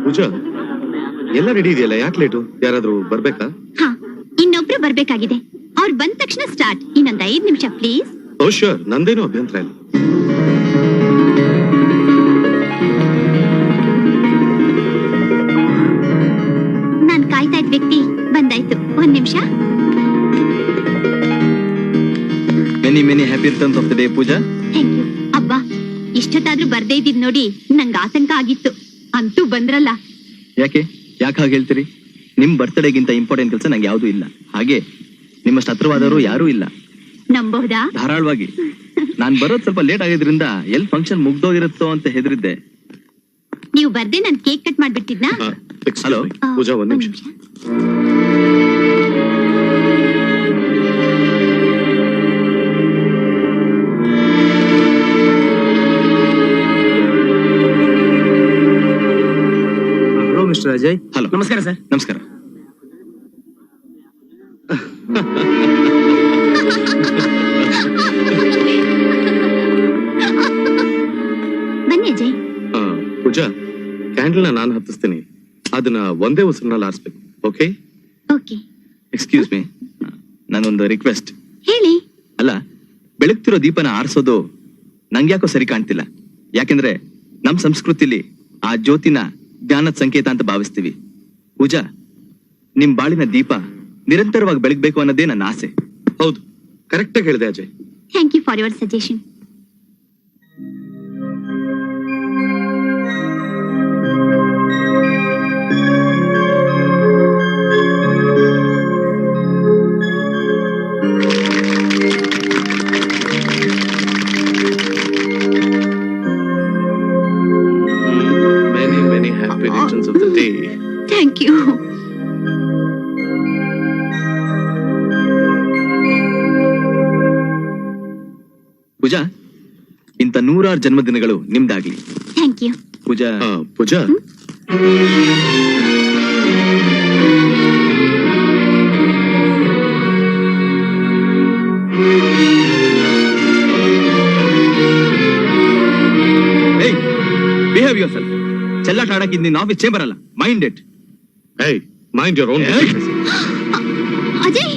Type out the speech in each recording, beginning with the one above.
ಪೂಜಾ ಎಲ್ಲ ರೆಡಿ ಇದೆಯಲ್ಲ, ಯಾಕೆ ಲೇಟು? ಯಾರಾದ್ರೂ ಬರ್ಬೇಕಾ? ಹಾ, ಇನ್ನೊಬ್ರು ಬರ್ಬೇಕಾಗಿದೆ. ಅವ್ರು ಬಂದ ತಕ್ಷಣ ಸ್ಟಾರ್ಟ್. ಇನ್ನೊಂದ್ 5 ನಿಮಿಷ ಪ್ಲೀಸ್. ಓ ಶ್ಯೂರ್, ನಂದೇನು ಅಭ್ಯಂತರ ಇಲ್ಲ. ನಾನ್ ಕಾಯ್ತಾ ಇದ್ದ ವ್ಯಕ್ತಿ ಬಂದಾಯ್ತು. 1 ನಿಮಿಷ. Many happy returns of the day Pooja. Thank you. ಅಬ್ಬಾ, ಇಷ್ಟೊತ್ತಾದ್ರೂ ಬರ್ದೇ ಇದ್ದಿದ್ ನೋಡಿ ನಂಗೆ ಆತಂಕ ಆಗಿತ್ತು. ಅಂತೂ ಬಂದ್ರಲ್ಲ. ಯಾಕೆ ಹಾಗೆ ಹೇಳ್ತೀರಿ? ನಿಮ್ ಬರ್ತ್ಡೇಗಿಂತ ಇಂಪಾರ್ಟೆಂಟ್ ಕೆಲಸ ನಂಗೆ ಯಾವ್ದೂ ಇಲ್ಲ. ಹಾಗೆ ನಿಮ್ಮಷ್ಟು ಹತ್ರವಾದವರು ಯಾರೂ ಇಲ್ಲ. ನಂಬಹುದಾ? ಧಾರಾಳವಾಗಿ. ನಾನ್ ಬರೋದ್ ಸ್ವಲ್ಪ ಲೇಟ್ ಆಗಿದ್ರಿಂದ ಎಲ್ ಫಂಕ್ಷನ್ ಮುಗ್ದೋಗಿರುತ್ತೋ ಅಂತ ಹೆದರಿದ್ದೆ. ನೀವು ಬರ್ದೆ ನನ್ ಕೇಕ್ ಕಟ್ ಮಾಡ್ಬಿಟ್ಟಿದ್ನಾ? ಹಲೋ ಪೂಜಾ, 1 ನಿಮಿಷ. Hello mister Ajay. ಹಲೋ. ನಮಸ್ಕಾರ ಸರ್. ನಮಸ್ಕಾರ. ಬನ್ನಿ ಅಜಯ್. ಪೂಜಾ, ಕ್ಯಾಂಡಲ್ ನಾನು ಹತ್ತಿಸ್ತೀನಿ. ಅದನ್ನ ಒಂದೇ ಉಸಿರಿನಲ್ಲಿ ಆರಿಸ್ಬೇಕು. ಓಕೆ? ಓಕೆ. ಎಕ್ಸ್ಕ್ಯೂಸ್ ಮೀ, ನಾನೊಂದು ರಿಕ್ವೆಸ್ಟ್. ಹೇಳಿ. ಅಲ್ಲ, ಬೆಳಗ್ತಿರೋ ದೀಪನ ಆರಿಸೋದು ನಂಗ್ಯಾಕೋ ಸರಿ ಕಾಣ್ತಿಲ್ಲ. ಯಾಕೆಂದ್ರೆ ನಮ್ ಸಂಸ್ಕೃತಿಲಿ ಆ ಜ್ಯೋತಿನ ಜ್ಞಾನದ ಸಂಕೇತ ಅಂತ ಭಾವಿಸ್ತೀವಿ. ಪೂಜಾ, ನಿಮ್ ಬಾಳಿನ ದೀಪ ನಿರಂತರವಾಗಿ ಬೆಳಗ್ಬೇಕು ಅನ್ನೋದೇ ನನ್ನ ಆಸೆ. ಹೌದು, ಕರೆಕ್ಟ್ ಆಗಿ ಹೇಳಿದೆ Ajay. Thank you for your suggestion. Many happy returns of the day. Thank you. Pooja, ಇಂಥ 100 ಜನ್ಮದಿನಗಳು ನಿಮ್ದಾಗ್ಲಿ. Thank you. Pooja. Pooja, behave yourself. ಚೆಲ್ಲಾಟ ಆಡಕ್ಕೆ ನಿನ್ನ ಆಫೀಸ್ ಚೇಂಬರ್ ಅಲ್ಲ. Mind it. hey, mind your own business. Ajay,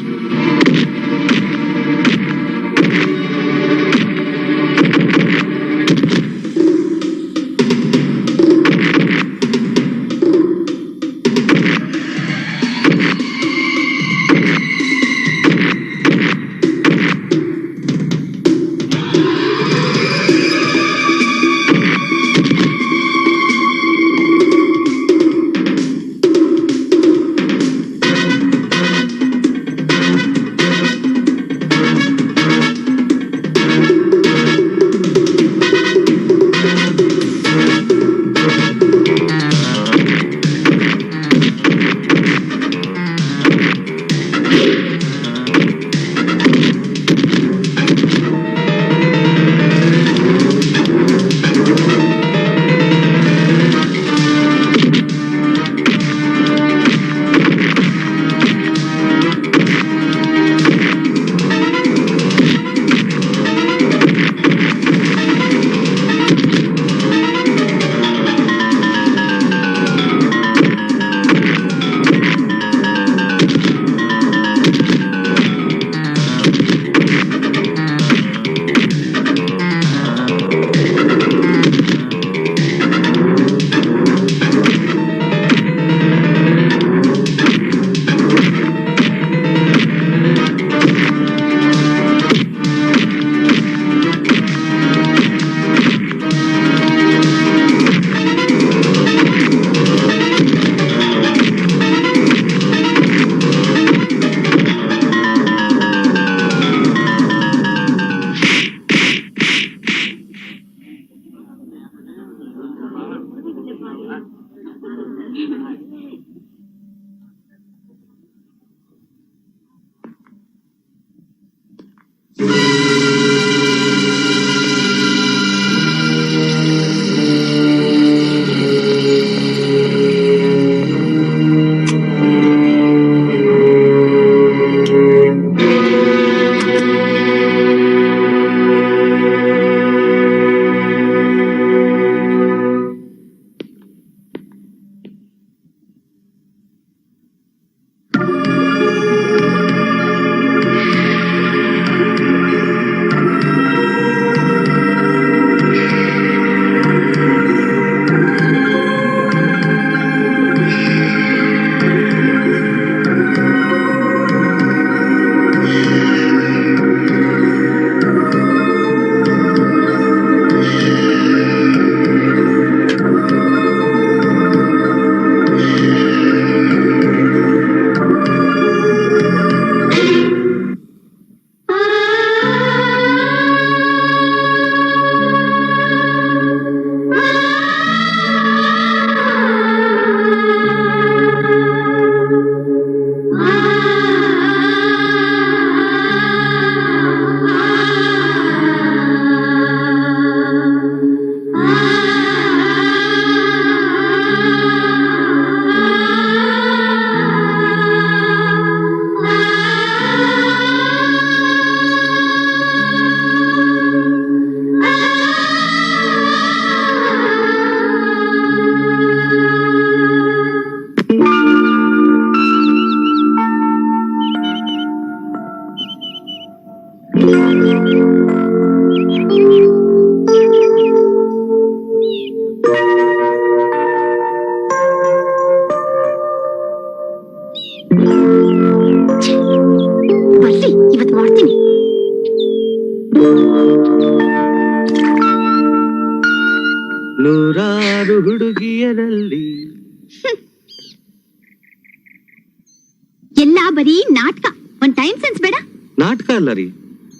ಎಲ್ಲ ಬರೀ ನಾಟಕ. ಒಂದ್ ಟೈಮ್ ಸೆನ್ಸ್ ಬೇಡ. ನಾಟಕ ಅಲ್ಲ ರೀ,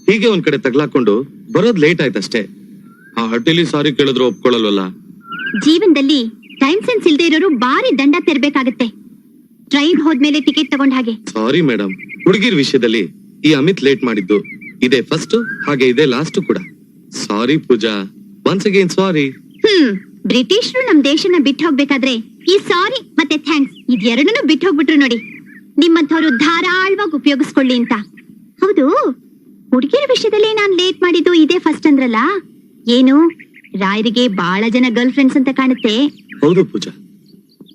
ಹೀಗೆ ಒಂದ್ ಕಡೆ ತಗ್ಲಾಕೊಂಡು ಬರೋದ್ ಲೇಟ್ ಆಯ್ತಷ್ಟೇ. ಆ ಹಟ್ಟಿಲಿ ಸಾರಿ ಕೇಳಿದ್ರು ಒಪ್ಕೊಳ್ಳಲ್ವಲ್ಲ. ಜೀವನದಲ್ಲಿ ಟೈಮ್ ಸೆನ್ಸ್ ಇಲ್ದೇ ಇರೋರು ಬಾರಿ ದಂಡ ತೆರಬೇಕಾಗತ್ತೆ. ಟ್ರೈನ್ ಹೋದ್ಮೇಲೆ ಟಿಕೆಟ್ ತಗೊಂಡ್ ಹಾಗೆ. ಸಾರಿ ಮೇಡಮ್, ಹುಡುಗಿರ್ ವಿಷಯದಲ್ಲಿ ಈ ಅಮಿತ್ ಲೇಟ್ ಮಾಡಿದ್ದು ಇದೇ ಫಸ್ಟ್, ಹಾಗೆ ಇದೇ ಲಾಸ್ಟ್ ಕೂಡ. ಸಾರಿ ಪೂಜಾ, ಒನ್ಸ್ ಅಗೇನ್ ಸಾರಿ. ಬ್ರಿಟಿಷರು ನಮ್ ದೇಶನ ಬಿಟ್ಟು ಹೋಗ್ಬೇಕಾದ್ರೆ ಈ ಸಾರಿ ಮತ್ತೆ ಥ್ಯಾಂಕ್ಸ್ ಇದೆರಡನ್ನೂ ಬಿಟ್ಟು ಹೋಗ್ಬಿಟ್ರು ನೋಡಿ. ನಿಮ್ಮಂಥವ್ರು ಧಾರಾಳವಾಗಿ ಉಪಯೋಗಿಸ್ಕೊಳ್ಳಿ ಅಂತ. ಹೌದು, ಹುಡುಗಿರ ವಿಷಯದಲ್ಲಿ ನಾನ್ ಲೇಟ್ ಮಾಡಿದ್ದು ಇದೇ ಫಸ್ಟ್ ಅಂದ್ರಲ್ಲ, ಏನು ರಾಯರಿಗೆ ಬಹಳ ಜನ ಗರ್ಲ್ ಫ್ರೆಂಡ್ಸ್ ಅಂತ ಕಾಣುತ್ತೆ. ಹೌದು ಪೂಜಾ,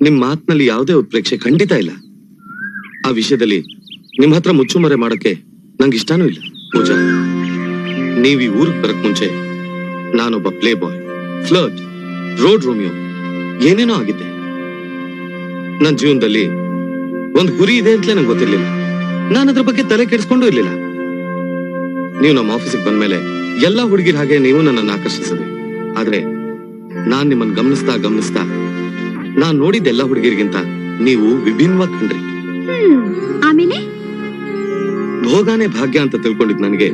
ನಿಮ್ ಮಾತಿನಲ್ಲಿ ಯಾವುದೇ ಉತ್ಪ್ರೇಕ್ಷೆ ಖಂಡಿತ ಇಲ್ಲ. ಆ ವಿಷಯದಲ್ಲಿ ನಿಮ್ ಹತ್ರ ಮುಚ್ಚುಮರೆ ಮಾಡಕ್ಕೆ ನಂಗೆ ಇಷ್ಟಾನೂ ಇಲ್ಲ. ಪೂಜಾ, ನೀವ್ ಈ ಊರಿಗೆ ಬರಕ್ ಮುಂಚೆ ನಾನೊಬ್ಬ ಪ್ಲೇ ಬಾಯ್, ಫ್ಲರ್ಟ್, ರೋಡ್ ರೋಮಿಯೋ ಏನೇನೋ ಆಗಿದ್ದೆ. ನನ್ ಜೀವನದಲ್ಲಿ ಒಂದ್ ಗುರಿ ಇದೆ ಅಂತಲೇ ನಂಗೆ ಗೊತ್ತಿರ್ಲಿಲ್ಲ. ನಾನು ಅದ್ರ ಬಗ್ಗೆ ತಲೆ ಕೆಡಿಸ್ಕೊಂಡು ಇರ್ಲಿಲ್ಲ. ನೀವು ನಮ್ಮ ಆಫೀಸಿಗೆ ಬಂದ್ಮೇಲೆ ಎಲ್ಲಾ ಹುಡುಗಿರ ಹಾಗೆ ನೀವು ನನ್ನನ್ನು ಆಕರ್ಷಿಸಿದ್ರಿ. ಆದ್ರೆ ನಾನ್ ನಿಮ್ಮನ್ನ ಗಮನಿಸ್ತಾ ನಾನ್ ನೋಡಿದ್ದ ಎಲ್ಲಾ ಹುಡುಗಿರಿಗಿಂತ ನೀವು ವಿಭಿನ್ನವಾಗಿ ಕಂಡ್ರಿ. ಆಮೇಲೆ ಭೋಗಾನೇ ಭಾಗ್ಯ ಅಂತ ತಿಳ್ಕೊಂಡಿದ್ ನನಗೆ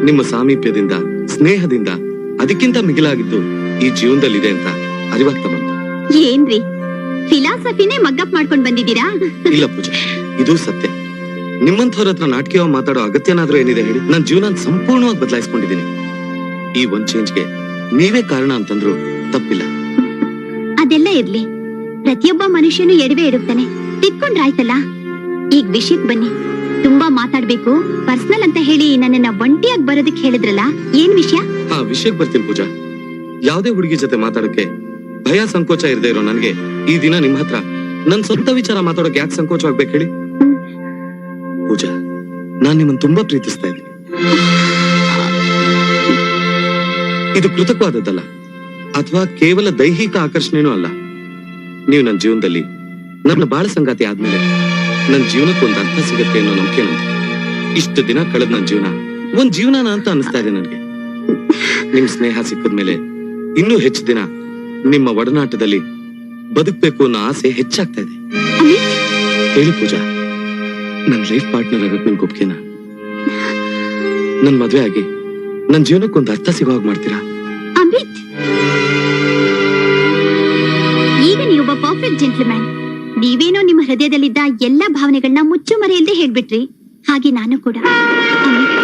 ನಿಮ್ಮ ಸಾಮೀಪ್ಯದಿಂದ, ಸ್ನೇಹದಿಂದ ಅದಕ್ಕಿಂತ ಮಿಗಿಲಾಗಿದ್ದು ಈ ಜೀವನದಲ್ಲಿದೆ ಅಂತ ಅರಿವಾಗ್ತಾ ಬಂತು. ಏನ್ರಿ ಫಿಲಾಸಫಿನೇ ಮಗ್ಗಪ್ ಮಾಡ್ಕೊಂಡ್ ಬಂದಿದ್ದೀರಾ? ಇಲ್ಲ ಪೂಜಾ, ಇದು ಸತ್ಯ. ನಿಮ್ಮಂಥವ್ರ ಹತ್ರ ನಾಟಕೀಯವಾಗಿ ಮಾತಾಡೋ ಅಗತ್ಯನಾದ್ರೂ ಏನಿದೆ ಹೇಳಿ? ನನ್ನ ಜೀವನ ಸಂಪೂರ್ಣವಾಗಿ ಬದಲಾಯಿಸ್ಕೊಂಡಿದ್ದೀನಿ. ಈ ಒಂದ್ ಚೇಂಜ್ಗೆ ನೀವೇ ಕಾರಣ ಅಂತಂದ್ರು ತಪ್ಪಿಲ್ಲ. ಅದೆಲ್ಲ ಇರ್ಲಿ, ಪ್ರತಿಯೊಬ್ಬ ಮನುಷ್ಯನು ಎಡವೆ ಇಡುತ್ತಾನೆ, ತಿದ್ಕೊಂಡ್ರಾಯ್ತಲ್ಲ. ಈಗ ವಿಷಯಕ್ ಬನ್ನಿ. ತುಂಬಾ ಮಾತಾಡ್ಬೇಕು, ಪರ್ಸನಲ್ ಅಂತ ಹೇಳಿ ನನ್ನನ್ನ ಒಂಟಿಯಾಗಿ ಬರೋದಕ್ಕೆ ಹೇಳಿದ್ರಲ್ಲ, ಏನ್ ವಿಷಯ? ಹಾ, ವಿಷಯಕ್ಕೆ ಬರ್ತೀನಿ ಪೂಜಾ. ಯಾವ್ದೇ ಹುಡುಗಿ ಜೊತೆ ಮಾತಾಡೋಕೆ ಭಯ ಸಂಕೋಚ ಇರದೇ ಇರೋ ನನ್ಗೆ ಈ ದಿನ ನಿಮ್ ಹತ್ರ ನನ್ ಸ್ವಂತ ವಿಚಾರ ಮಾತಾಡೋಕೆ ಯಾಕೆ ಸಂಕೋಚವಾಗ್ಬೇಕು ಹೇಳಿ? ಪೂಜಾ, ನಾನ್ ನಿಮ್ಮನ್ನ ತುಂಬಾ ಪ್ರೀತಿಸ್ತಾ ಇದ್ದೀನಿ. ಇದು ಕೃತಕವಾದದ್ದಲ್ಲ, ಅಥವಾ ಕೇವಲ ದೈಹಿಕ ಆಕರ್ಷಣೆನೂ ಅಲ್ಲ. ನೀವು ನನ್ನ ಜೀವನದಲ್ಲಿ ನನ್ನ ಬಾಳ ಸಂಗಾತಿ ಆದ್ಮೇಲೆ ನನ್ನ ಜೀವನಕ್ಕೊಂದು ಅರ್ಥ ಸಿಗತ್ತೆ ಅನ್ನೋ ನಂಬಿಕೆ ನಂದು. ಇಷ್ಟು ದಿನ ಕಳೆದ ನನ್ನ ಜೀವನ ಒಂದ್ ಜೀವನ ಅಂತ ಅನಿಸ್ತಾ ಇದೆ ನನಗೆ. ನಿಮ್ ಸ್ನೇಹ ಸಿಕ್ಕದ್ಮೇಲೆ ಇನ್ನೂ ಹೆಚ್ಚು ದಿನ ನಿಮ್ಮ ಒಡನಾಟದಲ್ಲಿ ಬದುಕ್ಬೇಕು ಅನ್ನೋ ಆಸೆ ಹೆಚ್ಚಾಗ್ತಾ ಇದೆ. ಹೇಳಿ ಪೂಜಾ, ನನ್ ಲೈಫ್ ಪಾರ್ಟ್ನರ್ ಆಗಕ್ ನಿಮ್ಗೆ ಒಪ್ಗೆನಾ? ನನ್ ಮದ್ವೆ ಆಗಿ ನನ್ ಜೀವನಕ್ಕೊಂದು ಅರ್ಥ ಸಿಗೋ ಹಾಗೆ ಮಾಡ್ತೀರಾ? ಅಮಿತ್, ಈಗ ನೀವೊಬ್ಬ ಪರ್ಫೆಕ್ಟ್ ಜೆಂಟ್ಲ್ಮ್ಯಾನ್. ನೀವೇನೋ ನಿಮ್ಮ ಹೃದಯದಲ್ಲಿದ್ದ ಎಲ್ಲಾ ಭಾವನೆಗಳನ್ನ ಮುಚ್ಚು ಮರೆಯಲ್ದೆ ಹೇಳ್ಬಿಟ್ರಿ. ಹಾಗೆ ನಾನು ಕೂಡ. ಅಮಿತ್,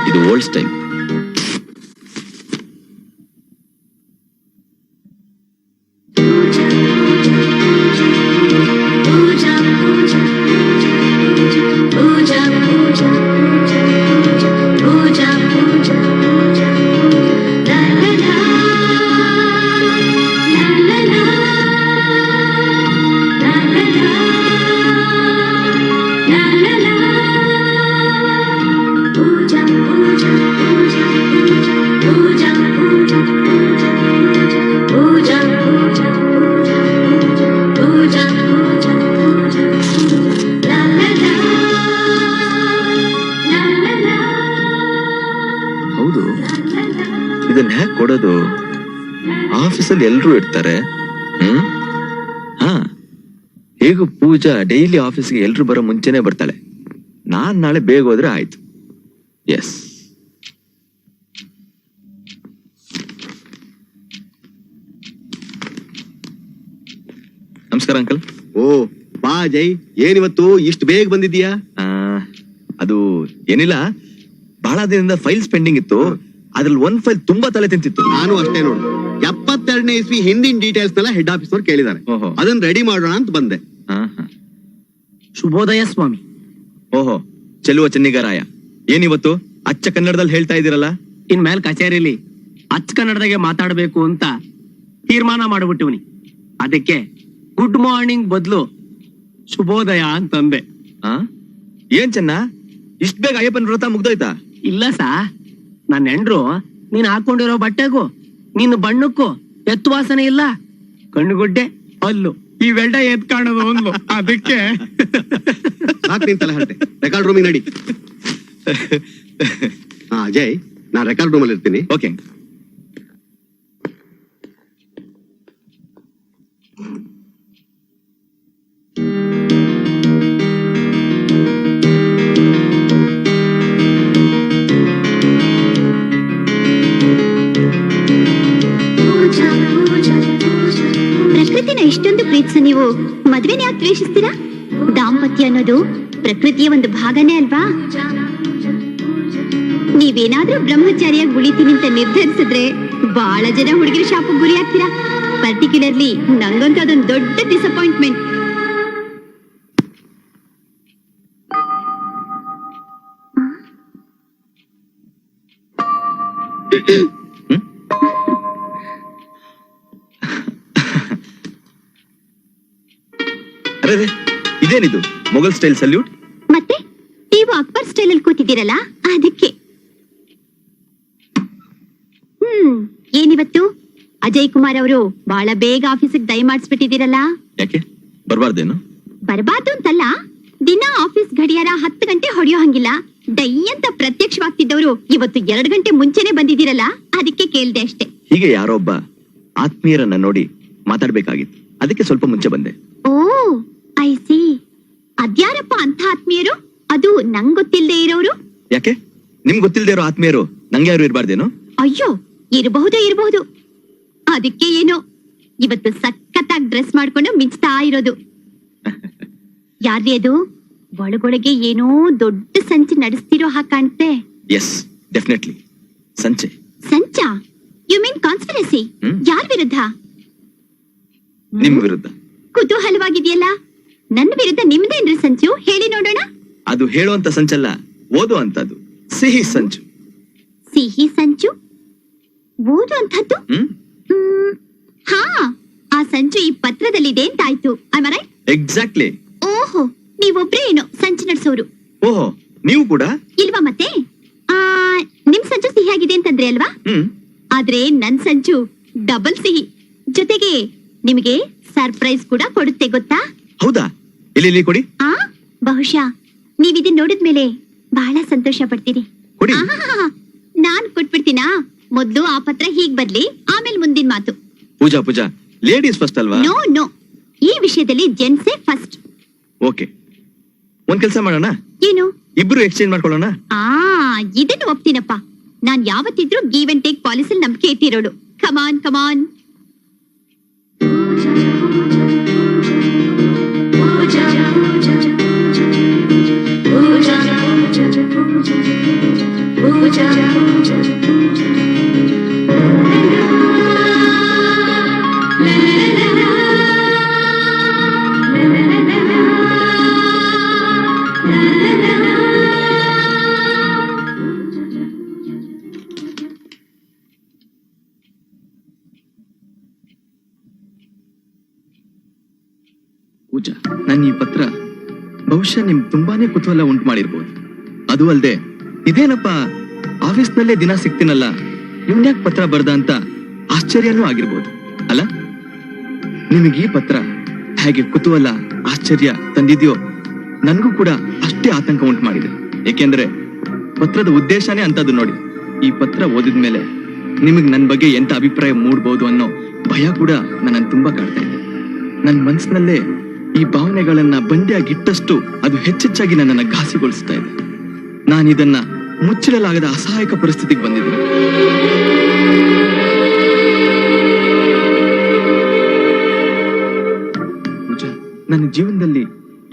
ಇದು ಓಲ್ಡ್ ಸ್ಟೈಲ್. ಹೌದು, ಇದನ್ನ ಹ್ಯಾಕ್ ಕೊಡೋದು? ಆಫೀಸಲ್ಲಿ ಎಲ್ರೂ ಇರ್ತಾರೆ. ಹಾ, ಹೇಗೂ ಪೂಜಾ ಡೈಲಿ ಆಫೀಸ್ಗೆ ಎಲ್ರು ಬರೋ ಮುಂಚೆನೆ ಬರ್ತಾಳೆ. ನಾನ್ ನಾಳೆ ಬೇಗ ಹೋದ್ರೆ ಆಯ್ತು. ಎಸ್, ನಮಸ್ಕಾರ ಅಂಕಲ್. ಓ ಬಾ ಜೈ, ಏನಿವತ್ತು ಇಷ್ಟು ಬೇಗ ಬಂದಿದ್ದೀಯಾ? ಅದು ಏನಿಲ್ಲ, ಬಹಳ ದಿನದಿಂದ ಫೈಲ್ಸ್ ಪೆಂಡಿಂಗ್ ಇತ್ತು. ಅದ್ರಲ್ಲಿ ಒಂದ್ ಫೈಲ್ ತುಂಬಾ ತಲೆ ತಿಂತಿತ್ತು. ನಾನು ಅಷ್ಟೇ ನೋಡು, 72ನೇ ಇಸ್ವಿ ಹಿಂದಿನ ಡೀಟೇಲ್ಸ್ ನೆಲ್ಲ ಹೆಡ್ ಆಫೀಸ್ ಅವ್ರು ಕೇಳಿದ್ದಾರೆ. ಓಹೋ. ಅದನ್ನ ರೆಡಿ ಮಾಡೋಣ ಅಂತ ಬಂದೆ. ಶುಭೋದಯ ಸ್ವಾಮಿ. ಓಹೋ, ಚೆಲುವ ಚೆನ್ನಿಗರಾಯ, ಏನಿವತ್ತು ಅಚ್ಚ ಕನ್ನಡದಲ್ಲಿ ಹೇಳ್ತಾ ಇದೀರಲ್ಲ? ಇನ್ಮೇಲೆ ಕಚೇರಿಲಿ ಅಚ್ಚ ಕನ್ನಡದಾಗೆ ಮಾತಾಡ್ಬೇಕು ಅಂತ ತೀರ್ಮಾನ ಮಾಡ್ಬಿಟ್ಟಿವ್ನಿ. ಅದಕ್ಕೆ ಗುಡ್ ಮಾರ್ನಿಂಗ್ ಬದಲು ಶುಭೋದಯ ಅಂತಂದೆ. ಆ? ಏನ್ ಚೆನ್ನ, ಇಷ್ಟ ಬೇಗ ಅಯ್ಯಪ್ಪನ ವ್ರತ ಮುಗ್ದೋಯ್ತಾ? ಇಲ್ಲ ಸಾ, ನನ್ನ ಹೆಂಡ್ರು ನೀನ್ ಹಾಕೊಂಡಿರೋ ಬಟ್ಟೆಗೂ ನಿನ್ನ ಬಣ್ಣಕ್ಕೂ ಎತ್ತುವಾಸನೆ ಇಲ್ಲ, ಕಣ್ಣುಗುಡ್ಡೆ ಅಲ್ಲು ಇವೆಲ್ಲ ಎದ್ ಕಾಣೋದು ಒಂದು. ಅದಕ್ಕೆ ಸಾಕ್ ನಿನ್ ತಲೆ ಹರಟೆ, ರೆಕಾರ್ಡ್ ರೂಮಿಗೆ ನಡಿ. ಅಜಯ್, ನಾನ್ ರೆಕಾರ್ಡ್ ರೂಮಲ್ಲಿ ಇರ್ತೀನಿ. ಓಕೆ. ಪ್ರಕೃತಿನ ಇಷ್ಟೊಂದು ಪ್ರೀತಿಸೋ ನೀವು ಮದ್ವೆನ ಯಾಕೆ ದ್ವೇಷಿಸ್ತೀರಾ? ದಾಂಪತ್ಯ ಅನ್ನೋದು ಪ್ರಕೃತಿಯ ಒಂದು ಭಾಗನೇ ಅಲ್ವಾ? ನೀವೇನಾದ್ರೂ ಬ್ರಹ್ಮಚಾರಿಯಾಗಿ ಉಳಿತೀನಿ ಅಂತ ನಿರ್ಧರಿಸಿದ್ರೆ ಬಹಳ ಜನ ಹುಡುಗಿರ ಶಾಪ ಗುರಿ ಆಗ್ತೀರಾ. ಪರ್ಟಿಕ್ಯುಲರ್ಲಿ ನಂಗಂತೂ ಅದೊಂದು ದೊಡ್ಡ ಡಿಸಪಾಯಿಂಟ್ಮೆಂಟ್. ಅರೆ, ಇದೇನಿದು ಮೊಘಲ್ ಸ್ಟೈಲ್ ಸಲ್ಯೂಟ್? ಮತ್ತೆ ನೀವು ಅಕ್ಬರ್ ಸ್ಟೈಲ್ ಅಲ್ಲಿ ಕೂತಿದ್ದೀರಲ್ಲ ಅದಕ್ಕೆ. ಏನಿವತ್ತು ಅಜಯ್ ಕುಮಾರ್ ಅವರು ಬಹಳ ಬೇಗ ಆಫೀಸಿಗೆ ದಯಮಾಡಿಸ್ಬಿಟ್ಟಿದ್ದೀರಲ್ಲ? ಯಾಕೆ ಬರ್ಬಾರ್ದೇನು? ಬರಬಾರ್ದು ಅಂತಲ್ಲ, ದಿನ ಆಫೀಸ್ ಗಡಿಯಾರ 10 ಗಂಟೆ ಹೊಡೆಯೋ ಹಂಗಿಲ್ಲ. ಡೈ ಅಂತ ಪ್ರತ್ಯಕ್ಷವಾಗ್ತಿದ್ದವರು ಇವತ್ತು 2 ಗಂಟೆ ಮುಂಚೆನೆ ಬಂದಿದ್ದೀರಲ್ಲ, ಅದಕ್ಕೆ ಕೇಳ್ದೆ ಅಷ್ಟೇ. ಹೀಗೆ ಯಾರೋ ಒಬ್ಬ ಆತ್ಮೀಯರನ್ನ ನೋಡಿ ಮಾತಾಡ್ಬೇಕಾಗಿತ್ತು, ಅದಕ್ಕೆ ಸ್ವಲ್ಪ ಮುಂಚೆ ಬಂದೆ. ಓ ಐ ಸಿ. ಅದ್ಯಾರಪ್ಪ ಅಂತ ಆತ್ಮೀಯರು? ಅದು ನಂಗ್ ಗೊತ್ತಿಲ್ಲದೆ ಇರೋರು? ಯಾಕೆ ನಿಮ್ಗೆ ಗೊತ್ತಿಲ್ಲದೆ ಇರೋ ಆತ್ಮೀಯರು ನಂಗೆ ಯಾರು ಇರಬಾರ್ದೇನು? ಅಯ್ಯೋ, ಇರಬಹುದು. ಅದಕ್ಕೆ ಏನೋ ಇವತ್ತು ಸಖತ್ತಾಗಿ ಡ್ರೆಸ್ ಮಾಡ್ಕೊಂಡು ಮಿಂಚ್ತಾ ಇರೋದು. ಯಾರ್ರೀ ಅದು? ಒಳಗೊಳಗೆ ಏನೋ ದೊಡ್ಡ ಸಂಚು ನಡೆಸ್ತಿರೋ ಹಾಗೆ ಕಾಣುತ್ತೆ. ಎಸ್, ಡೆಫಿನೆಟ್ಲಿ ಸಂಚೆ. ಸಂಚಾ? You mean conspiracy? ಯಾರ ವಿರುದ್ಧ? ನಿಮ್ ವಿರುದ್ಧ. ಕುತೂಹಲವಾಗಿದೆಯಲ್ಲ, ನನ್ನ ವಿರುದ್ಧ ನಿಮ್ದೇನ್ರಿ ಸಂಚು? ಹೇಳಿ ನೋಡೋಣ. ಅದು ಹೇಳುವಂತ ಸಂಚಲ್ಲ, ಓದು ಅಂತದ್ದು ಸಿಹಿ ಸಂಚು. ಸಿಹಿ ಸಂಚು? ಓದು ಅಂತದ್ದು? ಹಾ, ಆ ಸಂಚು ಈ ಪತ್ರದಲ್ಲಿದೆ ಅಂತಾಯ್ತು. I am right? ಎಕ್ಸಾಕ್ಟ್ಲಿ. ಓಹೋ, ನೀವೊಬ್ರೇ ಏನೋ ಸಂಚು ನಡೆಸೋರು? ಓಹೋ, ನೀವು ಕೂಡ? ಇಲ್ವಾ ಮತ್ತೆ? ನಿಮ್ ಸಂಚು ಸಿಹಿ ಆಗಿದೆ ಅಂತಂದ್ರೆ ಅಲ್ವಾ? ಆದ್ರೆ ನನ್ ಸಂಚು ಡಬಲ್ ಸಿಹಿ, ಜೊತೆಗೆ ನಿಮಗೆ ಸರ್ಪ್ರೈಸ್ ಕೂಡ ಕೊಡುತ್ತೆ, ಗೊತ್ತಾ? ಹೌದಾ? ಇಲ್ಲಿ ಕೊಡಿ. ಬಹುಶಃ ನೀವ್ ಇದನ್ನ ನೋಡಿದ್ಮೇಲೆ ಬಹಳ ಸಂತೋಷ ಪಡ್ತೀರಿ. ಕೊಡಿ. ನಾನ್ ಕೊಟ್ಬಿಡ್ತೀನಾ? ಮೊದ್ಲು ಆ ಪತ್ರ ಹೀಗ್ ಬರ್ಲಿ, ಆಮೇಲೆ ಮುಂದಿನ ಮಾತು. ಪೂಜಾ, ಲೇಡೀಸ್ ಫಸ್ಟ್ ಅಲ್ವಾ? ನೋ, ಈ ವಿಷಯದಲ್ಲಿ ಜೆಂಟ್ಸೇ ಫಸ್ಟ್. ಓಕೆ, ಒಂದ್ ಕೆಲಸ ಮಾಡೋಣ. ಏನು? ಇಬ್ರು ಎಕ್ಸ್ಚೇಂಜ್ ಮಾಡ್ಕೊಳ್ಳೋಣ. ಇದನ್ನು ಒಪ್ತೀನಪ್ಪ. ನಾನ್ ಯಾವತ್ತಿದ್ರು ಗಿವ್ ಅಂಡ್ ಟೇಕ್ ಪಾಲಿಸಿಲ್ ನಂಬಿಕೆ ಇಟ್ಟಿರೋಡು. ಕಮಾನ್. ಪೂಜಾ, ನನ್ನ ಈ ಪತ್ರ ಬಹುಶಃ ನಿಮ್ ತುಂಬಾನೇ ಕುತೂಹಲ ಉಂಟು ಮಾಡಿರ್ಬೋದು. ಅದು ಅಲ್ಲದೆ ಇದೇನಪ್ಪ ಆಫೀಸ್ನಲ್ಲೇ ದಿನ ಸಿಗ್ತೀನಲ್ಲ, ಇವ್ನ್ಯಾಕ್ ಪತ್ರ ಬರ್ದ ಅಂತ ಆಶ್ಚರ್ಯನೂ ಆಗಿರ್ಬೋದು ಅಲ್ಲ? ನಿಮಗೆ ಈ ಪತ್ರ ಹೇಗೆ ಕುತೂಹಲ, ಆಶ್ಚರ್ಯ ತಂದಿದ್ಯೋ, ನನ್ಗೂ ಕೂಡ ಅಷ್ಟೇ ಆತಂಕ ಉಂಟು ಮಾಡಿದೆ. ಏಕೆಂದ್ರೆ ಪತ್ರದ ಉದ್ದೇಶನೇ ಅಂತದ್ದು ನೋಡಿ. ಈ ಪತ್ರ ಓದಿದ್ಮೇಲೆ ನಿಮಗ್ ನನ್ ಬಗ್ಗೆ ಎಂತ ಅಭಿಪ್ರಾಯ ಮೂಡ್ಬೋದು ಅನ್ನೋ ಭಯ ಕೂಡ ನನ್ನ ತುಂಬಾ ಕಾಡ್ತಾ ಇದೆ. ನನ್ ಮನ್ಸಿನಲ್ಲೇ ಈ ಭಾವನೆಗಳನ್ನ ಬಂಡಿಯಾಗಿಟ್ಟಷ್ಟು ಅದು ಹೆಚ್ಚೆಚ್ಚಾಗಿ ನನ್ನನ್ನ ಘಾಸಿಗೊಳಿಸ್ತಾ ಇದೆ. ನಾನಿದನ್ನ ಮುಚ್ಚಿಡಲಾಗದ ಅಸಹಾಯಕ ಪರಿಸ್ಥಿತಿಗೆ ಬಂದಿದ್ದೀನಿ. ಪೂಜಾ, ನನ್ನ ಜೀವನದಲ್ಲಿ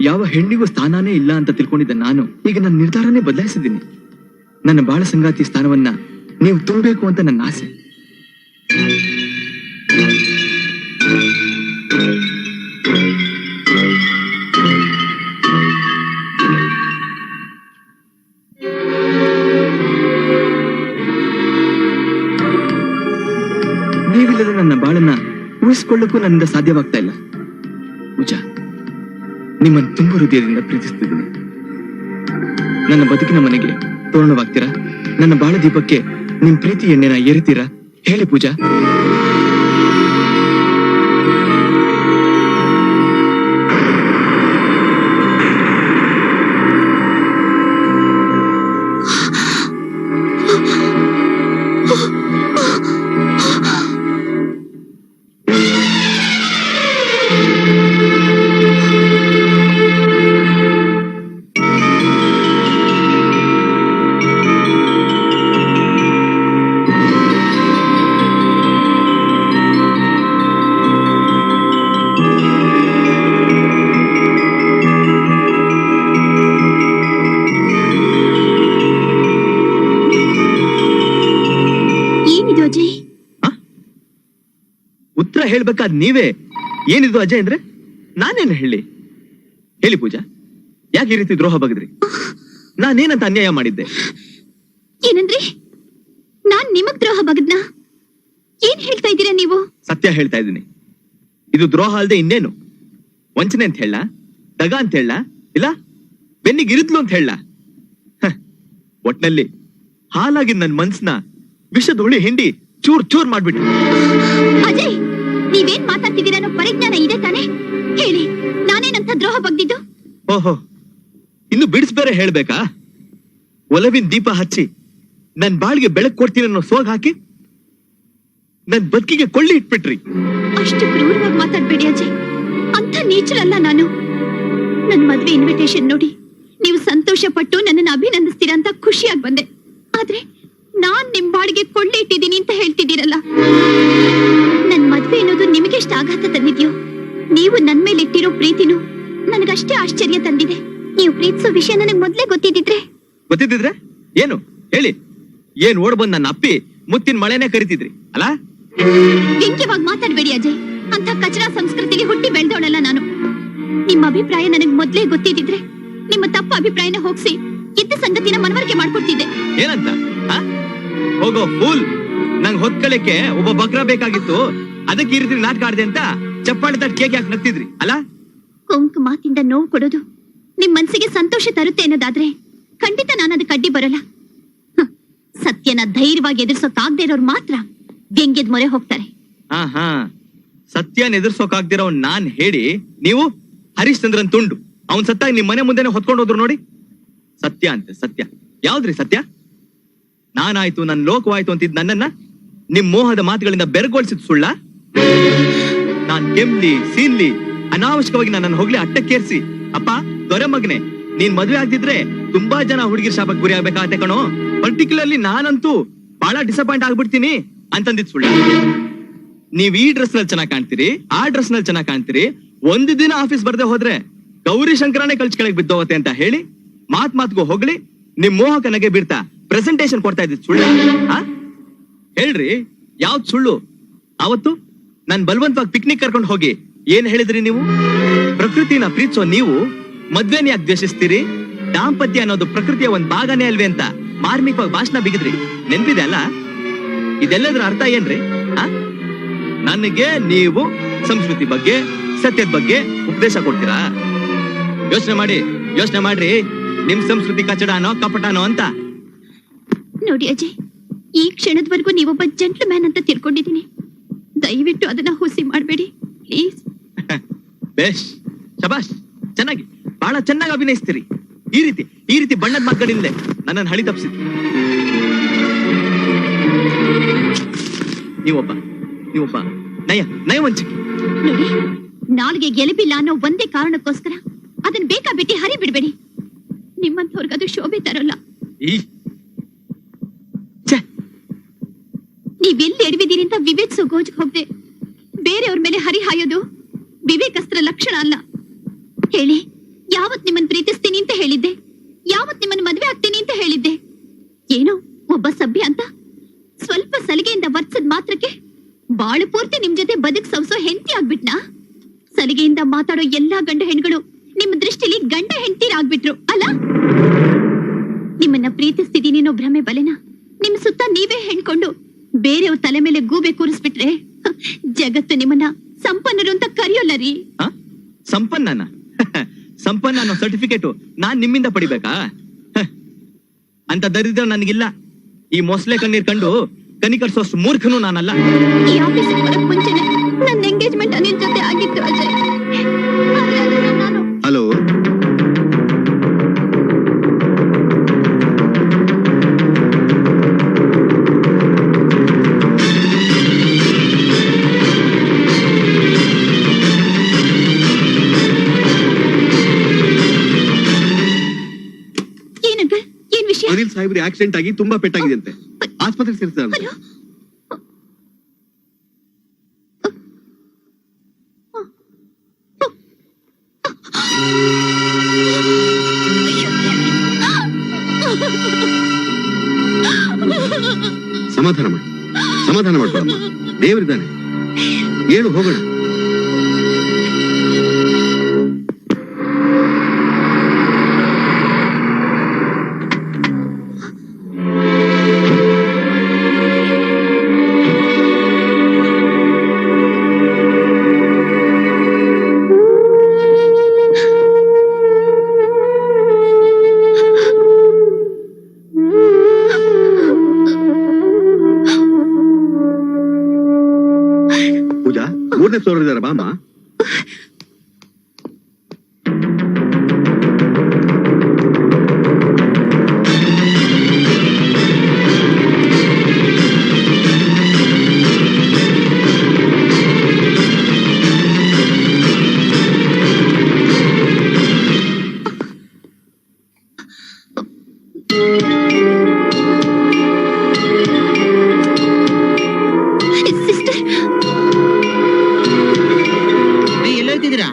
ಯಾವ ಹೆಣ್ಣಿಗೂ ಸ್ಥಾನನೇ ಇಲ್ಲ ಅಂತ ತಿಳ್ಕೊಂಡಿದ್ದ ನಾನು ಈಗ ನನ್ನ ನಿರ್ಧಾರನೇ ಬದಲಾಯಿಸಿದ್ದೀನಿ. ನನ್ನ ಬಾಳ ಸಂಗಾತಿ ಸ್ಥಾನವನ್ನ ನೀವು ತುಂಬಬೇಕು ಅಂತ ನನ್ನ ಆಸೆ. ನೀವಿಲ್ಲದೆ ನನ್ನ ಬಾಳನ್ನ ಊಹಿಸಿಕೊಳ್ಳಕ್ಕೂ ನನ್ನಿಂದ ಸಾಧ್ಯವಾಗ್ತಾ ಇಲ್ಲ. ಪೂಜಾ, ನಿಮ್ಮನ್ನು ತುಂಬ ಹೃದಯದಿಂದ ಪ್ರೀತಿಸ್ತಿದ್ದೀನಿ. ನನ್ನ ಬದುಕಿನ ಮನೆಗೆ ತೋರಣವಾಗ್ತೀರಾ? ನನ್ನ ಬಾಳ ದೀಪಕ್ಕೆ ನಿಮ್ ಪ್ರೀತಿ ಎಣ್ಣೆನ ಏರಿತೀರಾ? ಹೇಳಿ ಪೂಜಾ. ಏನಿದು ಅಜಯ್? ಉತ್ತರ ಹೇಳ್ಬೇಕಾದ್ ನೀವೇ. ಏನಿದು ಅಜಯ್ ಅಂದ್ರೆ ನಾನೇನು ಹೇಳಿ? ಹೇಳಿ ಪೂಜಾ, ಯಾಕೆ ಈ ರೀತಿ ದ್ರೋಹ ಬಗದ್ರಿ? ನಾನೇನಂತ ಅನ್ಯಾಯ ಮಾಡಿದ್ದೆ? ಏನಂದ್ರಿ? ನಾನ್ ನಿಮಗ್ ದ್ರೋಹ ಬಗದ್ನಾ? ಏನ್ ಹೇಳ್ತಾ ಇದ್ದೀರಾ ನೀವು? ಸತ್ಯ ಹೇಳ್ತಾ ಇದ್ದೀನಿ. ಇದು ದ್ರೋಹ ಅಲ್ದೆ ಇನ್ನೇನು? ವಂಚನೆ ಅಂತ ಹೇಳ? ದಗ ಅಂತ ಹೇಳ? ಇಲ್ಲ ಬೆನ್ನಿಗೆ ಇರಿದ್ಲು ಅಂತ ಹೇಳ? ಒಟ್ನಲ್ಲಿ ಹಾಲಾಗಿ ನನ್ ಮನ್ಸ್ನ ವಿಷದ ಹುಳಿ ಹಿಂಡಿ ಚೂರ್ ಚೂರ್ ಮಾಡ್ಬಿಟ್ಟು. ಅಜಯ್, ನೀವೇನ್ ಮಾತಾಡ್ತಿದ್ದೀರಾ ಅನ್ನೋ ಪರಿಜ್ಞಾನ ಇದೆ ತಾನೆ? ಹೇಳಿ, ನಾನೇನಂತ ದ್ರೋಹ ಬಗ್ದಿದ್ದು? ಓಹೋ, ಇನ್ನು ಬಿಡಿಸ್ಬೇರೆ ಹೇಳ್ಬೇಕಾ? ಒಲವಿನ ದೀಪ ಹಚ್ಚಿ ನನ್ ಬಾಳ್ಗೆ ಬೆಳಕು ಕೊಡ್ತೀನಿ ಅನ್ನೋ ಸೋಗ್ ಹಾಕಿ ನನ್ ಬದುಕಿಗೆ ಕೊಳ್ಳಿ ಇಟ್ಬಿಟ್ರಿ. ಅಷ್ಟು ಕ್ರೂರವಾಗಿ ಮಾತಾಡ್ಬೇಡಿ ಅಜಯ್. ಅಂತ ನೀಚರಲ್ಲ ನಾನು. ನನ್ ಮದ್ವೆ ಇನ್ವಿಟೇಷನ್ ನೋಡಿ ನೀವು ಸಂತೋಷ ಪಟ್ಟು ನನ್ನನ್ನು ಅಭಿನಂದಿಸ್ತೀರಾ ಅಂತ ಖುಷಿಯಾಗಿ ಬಂದೆ. ಆದ್ರೆ ನಾನ್ ನಿಮ್ ಬಾಡಿಗೆ ಕೊಳ್ಳೆ ಇಟ್ಟಿದ್ದೀನಿ ಅಂತ ಹೇಳ್ತಿದ್ದೀರಲ್ಲ. ನನ್ ಮದ್ವೆ ಅನ್ನೋದು ನಿಮಗೆಷ್ಟು ಆಘಾತ ತಂದಿದ್ಯೋ, ನೀವು ನನ್ ಮೇಲೆ ಇಟ್ಟಿರೋ ಪ್ರೀತಿನೂ ನನಗಷ್ಟೇ ಆಶ್ಚರ್ಯ ತಂದಿದೆ. ನೀವು ಪ್ರೀತಿಸೋ ವಿಷಯ ನನಗೆ ಮೊದ್ಲೇ ಗೊತ್ತಿದ್ರೆ ಏನು ಹೇಳಿ? ಏನ್ ಓಡ್ ಬಂದ್ ನನ್ನ ಅಪ್ಪಿ ಮುತ್ತಿನ ಮಳೆನೇ ಕರಿತಿದ್ರಿ ಅಲ್ಲ? ವ್ಯಂಗ್ಯವಾಗಿ ಮಾತಾಡ್ಬೇಡಿ ಅಜಯ್. ಅಂತ ಕಚರಾ ಸಂಸ್ಕೃತಿಗೆ ಹುಟ್ಟಿ ಬೆಳೆದವಳಲ್ಲ ನಾನು. ನಿಮ್ಮ ಅಭಿಪ್ರಾಯ ನನಗೆ ಮೊದ್ಲೇ ಗೊತ್ತಿದ್ರೆ ನಿಮ್ಮ ತಪ್ಪ ಅಭಿಪ್ರಾಯನ ಹೋಗ್ಸಿ ಇದ್ದ ಸಂಗತಿನ ಮನವರಿಕೆ ಮಾಡ್ಕೊಡ್ತಿದ್ದೆ. ಏನಂತ ಹೋಗೋ ಫೂಲ್, ನಂಗ್ ಹೊತ್ಕಳಿಕೆ ಒಬ್ಬ ಬಕ್ರ ಬೇಕಾಗಿತ್ತು, ಅದಕ್ಕೆ ಈ ರೀತಿ ನಾಟಕ ಆಡ್ದೆ ಅಂತ ಚಪ್ಪಾಳೆ ತಟ್ ಕೇಕ್ ಯಾಕೆ ನಗ್ತಿದ್ರಿ ಅಲ್ಲ? ಕೊಂಕ್ ಮಾತಿಂದ ನೋವು ಕೊಡೋದು ನಿಮ್ ಮನ್ಸಿಗೆ ಸಂತೋಷ ತರುತ್ತೆ ಅನ್ನೋದಾದ್ರೆ ಖಂಡಿತ ನಾನು ಅದಕ್ಕೆ ಅಡ್ಡಿ ಬರಲ್ಲ. ಸತ್ಯನ ಧೈರ್ಯವಾಗಿ ಎದುರಿಸೋಕಾಗದೇ ಇರೋರು ಮಾತ್ರ ವ್ಯಂಗ್ಯದ ಮೊರೆ ಹೋಗ್ತಾರೆ. ಹಾ, ಸತ್ಯನ ಎದುರ್ಸೋಕಾಗ್ದಿರೋ ನಾನ್ ಹೇಳಿ ನೀವು ಹರಿಶ್ಚಂದ್ರನ್ ತುಂಡು ಅವನ್ ಸತ್ತಾಗ ನಿಮ್ ಮನೆ ಮುಂದೆನೆ ಹೊತ್ಕೊಂಡು ಹೋದ್ರು ನೋಡಿ. ಸತ್ಯ ಅಂತೆ ಸತ್ಯ. ಯಾವ್ದ್ರಿ ಸತ್ಯ? ನಾನಾಯ್ತು ನನ್ ಲೋಕವಾಯ್ತು ಅಂತಿದ್ ನನ್ನನ್ನ ನಿಮ್ ಮೋಹದ ಮಾತುಗಳಿಂದ ಬೆರಗೋಳ್ಸಿದ್ ಸುಳ್ಳ? ನಾನ್ ಕೆಮ್ಲಿ ಸೀನ್ಲಿ ಅನಾವಶ್ಯಕವಾಗಿ ನನ್ನನ್ನು ಹೋಗ್ಲಿ ಅಟ್ಟಕ್ಕೇರ್ಸಿ ಅಪ್ಪ ದೊರೆ ಮಗನೆ ನೀನ್ ಮದ್ವೆ ಆಗ್ತಿದ್ರೆ ತುಂಬಾ ಜನ ಹುಡುಗಿರ್ ಶಾಪಕ್ ಗುರಿ ಆಗ್ಬೇಕಾಗತ್ತೆ ಕಣೋ, ಪರ್ಟಿಕ್ಯುಲರ್ಲಿ ನಾನಂತೂ ಬಹಳ ಡಿಸಪಾಯಿಂಟ್ ಆಗ್ಬಿಡ್ತೀನಿ ಅಂತಂದಿದ್ ಸುಳ್ಳ? ನೀವ್ ಈ ಡ್ರೆಸ್ ನಲ್ಲಿ ಚೆನ್ನಾಗ್ ಕಾಣ್ತೀರಿ, ಆ ಡ್ರೆಸ್ ನಲ್ಲಿ ಚೆನ್ನಾಗ್ ಕಾಣ್ತೀರಿ, ಒಂದು ದಿನ ಆಫೀಸ್ ಬರ್ದೆ ಹೋದ್ರೆ ಗೌರಿ ಶಂಕರನೇ ಕಳ್ಸಿ ಕೆಳಗೆ ಬಿದ್ದೋಗತ್ತೆ ಅಂತ ಹೇಳಿ ಮಾತ್ಗೂ ಹೊಗಳಿ ನಿಮ್ ಮೋಹಕ ನಗೆ ಬೀರ್ತಾ ಪ್ರೆಸೆಂಟೇಶನ್ ಕೊಡ್ತಾ ಇದ್ದಿದ್ ಸುಳ್ಳ? ಹೇಳ್ರಿ ಯಾವ್ದ್ ಸುಳ್ಳು? ಅವತ್ತು ನನ್ ಬಲವಂತವಾಗಿ ಪಿಕ್ನಿಕ್ ಕರ್ಕೊಂಡು ಹೋಗಿ ಏನ್ ಹೇಳಿದ್ರಿ ನೀವು? ಪ್ರಕೃತಿನ ಪ್ರೀತಿಸೋ ನೀವು ಮದ್ವೆನ ಯಾಕೆ ದ್ವೇಷಿಸ್ತೀರಿ? ದಾಂಪತ್ಯ ಅನ್ನೋದು ಪ್ರಕೃತಿಯ ಒಂದ್ ಭಾಗನೇ ಅಲ್ವೇ ಅಂತ ಮಾರ್ಮಿಕವಾಗಿ ಭಾಷಣ ಬಿಗಿದ್ರಿ. ನೆನ್ಪಿದೆ ಅಲ್ಲ? ಇದೆಲ್ಲದ್ರ ಅರ್ಥ ಏನ್ರಿ? ನನಗೆ ನೀವು ಸಂಸ್ಕೃತಿ ಬಗ್ಗೆ ಸತ್ಯದ ಬಗ್ಗೆ ಉಪದೇಶ ಕೊಡ್ತೀರಾ? ಯೋಚನೆ ಮಾಡ್ರಿ ನಿಮ್ ಸಂಸ್ಕೃತಿ ಕಚಡನೋ ಕಪಟನೋ ಅಂತ. ನೋಡಿ ಅಜಯ್, ಈ ಕ್ಷಣದವರೆಗೂ ನೀವೊಬ್ಬ ಜೆಂಟ್ಲ್ ಮ್ಯಾನ್ ಅಂತ ತಿಳ್ಕೊಂಡಿದ್ದೀನಿ. ದಯವಿಟ್ಟು ಅದನ್ನ ಹುಸಿ ಮಾಡಬೇಡಿ ಪ್ಲೀಸ್. ಬೇಷ್, ಶಬಾಷ್, ಚೆನ್ನಾಗಿ ಬಹಳ ಚೆನ್ನಾಗಿ ಅಭಿನಯಿಸ್ತೀರಿ. ಈ ರೀತಿ ಬಣ್ಣದ ಮಾತುಗಳಿಂದಲೇ ನನ್ನನ್ನು ಹಳಿ ತಪ್ಪಿಸಿದ್ರಿ. ನೀವೊಬ್ಬ ನಯವಂಚಿಕೆ. ನೋಡಿ, ನಾಲ್ಗೆ ಗೆಲುಬಿಲ್ಲ ಅನ್ನೋ ಒಂದೇ ಕಾರಣಕ್ಕೋಸ್ಕರ ಅದನ್ನ ಬೇಕಾಬಿಟ್ಟಿ ಹರಿ ಬಿಡ್ಬೇಡಿ. ನಿಮ್ಮಂಥವ್ರಿಗದು ಶೋಭೆ ತರಲ್ಲ. ನೀವೆಲ್ಲಿ ಎಡವಿದ್ದೀರಿ ಅಂತ ವಿವೇಚಿಸೋ ಗೋಜ್ಗೆ ಹೋಗ್ದೆ ಬೇರೆಯವ್ರ ಮೇಲೆ ಹರಿ ಹಾಯೋದು ವಿವೇಕಸ್ತ್ರ ಲಕ್ಷಣ ಅಲ್ಲ. ಹೇಳಿ, ಯಾವತ್ ನಿಮ್ಮನ್ನ ಪ್ರೀತಿಸ್ತೀನಿ ಅಂತ ಹೇಳಿದ್ದೆ? ಯಾವತ್ ನಿಮ್ಮನ್ನ ಮದ್ವೆ ಆಗ್ತೀನಿ ಅಂತ ಹೇಳಿದ್ದೆ? ಏನೋ ಒಬ್ಬ ಸಭ್ಯ ಅಂತ ಸ್ವಲ್ಪ ಸಲಿಗೆಯಿಂದ ವರ್ತಿಸದ್ ಮಾತ್ರಕ್ಕೆ ಬಾಳು ಪೂರ್ತಿ ನಿಮ್ ಜೊತೆ ಬದುಕ್ ಸವಸೋ ಹೆಂಡತಿ ಆಗ್ಬಿಟ್ನಾ? ಸಲಿಗೆಯಿಂದ ಮಾತಾಡೋ ಎಲ್ಲಾ ಗಂಡ ಹೆಣ್ಗಳು ನಿಮ್ಮ ದೃಷ್ಟಿಲಿ ಗಂಡ ಹೆಂಡತಿರಾಗ್ಬಿಟ್ರು ಅಲ್ಲ? ನಿಮ್ಮನ್ನ ಪ್ರೀತಿಸ್ತಿದೀನಿ ಅನ್ನೋ ಭ್ರಮೆ ಬಲೆನ ನಿಮ್ ಸುತ್ತ ನೀವೇ ಹೆಣ್ಕೊಂಡು ಬೇರೆಯವ್ರ ತಲೆ ಮೇಲೆ ಗೂಬೆ ಕೂರಿಸ್ಬಿಟ್ರೆ ಜಗತ್ತು ನಿಮ್ಮನ್ನ ಸಂಪನ್ನರು ಅಂತ ಕರೆಯೋಲ್ಲ ರೀ. ಸಂಪನ್ನನ ಸಂಪನ್ನ ಅನ್ನೋ ಸರ್ಟಿಫಿಕೇಟು ನಾನ್ ನಿಮ್ಮಿಂದ ಪಡಿಬೇಕಾ? ಅಂತ ದರಿದ್ರ ನನಗಿಲ್ಲ. ಈ ಮೊಸಳೆ ಕಣ್ಣೀರ್ ಕಂಡು ಕನಿಕರಿಸೋಷ್ಟು ಮೂರ್ಖನು ನಾನಲ್ಲ. ಈ ಆಫೀಸಿಗೆ ಬರಕ್ ಮುಂಚೆನೆ ನನ್ನ ಎಂಗೇಜ್ಮೆಂಟ್ ಅನಿಲ್ ಜೊತೆ ಆಗಿತ್ತು ಅಜಯ್. ಆದ್ರೆ ಅದನ್ನ ನಾನು ಹಲೋ, ಏನಂಕಲ್, ಏನ್ ವಿಷಯ? ಅನಿಲ್ ಸಾಹೇಬ್ರಿ ಆಕ್ಸಿಡೆಂಟ್ ಆಗಿ ತುಂಬಾ ಪೆಟ್ಟಾಗಿದೆ ಅಂತೆ. ಆಸ್ಪತ್ರೆಗೆ ಸೇರಿಸ್ತಾರೆ. ಹಲೋ? ಸಮಾಧಾನ ಮಾಡಿ, ಸಮಾಧಾನ ಮಾಡ್ಕೊಳಮ್ಮ. ದೇವರಿದ್ದಾನೆ, ಹೇಳು ಹೋಗೋಣ. ಪೂಜಾ, 3ನೇ ಫ್ಲೋರ್ ಇದಾರೆ, ಬಾಮ್ಮ. ಸಿಸ್ಟರ್, ಎಲ್ಲೋಯ್ತಿದ್ದೀರಾ?